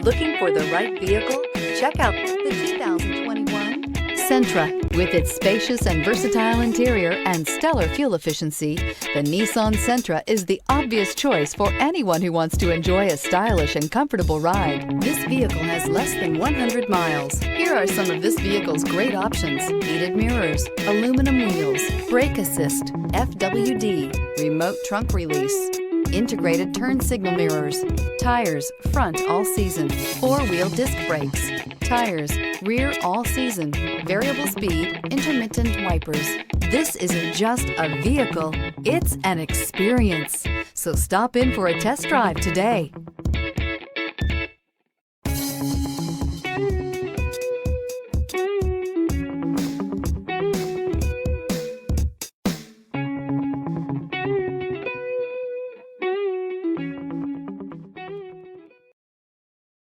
Looking for the right vehicle? Check out the 2021 Sentra. With its spacious and versatile interior and stellar fuel efficiency, the Nissan Sentra is the obvious choice for anyone who wants to enjoy a stylish and comfortable ride. This vehicle has less than 100 miles. Here are some of this vehicle's great options: heated mirrors, aluminum wheels, brake assist, FWD, remote trunk release, integrated turn signal mirrors, tires front all season, four-wheel disc brakes, tires rear all season, variable speed, intermittent wipers. This isn't just a vehicle, it's an experience. So stop in for a test drive today.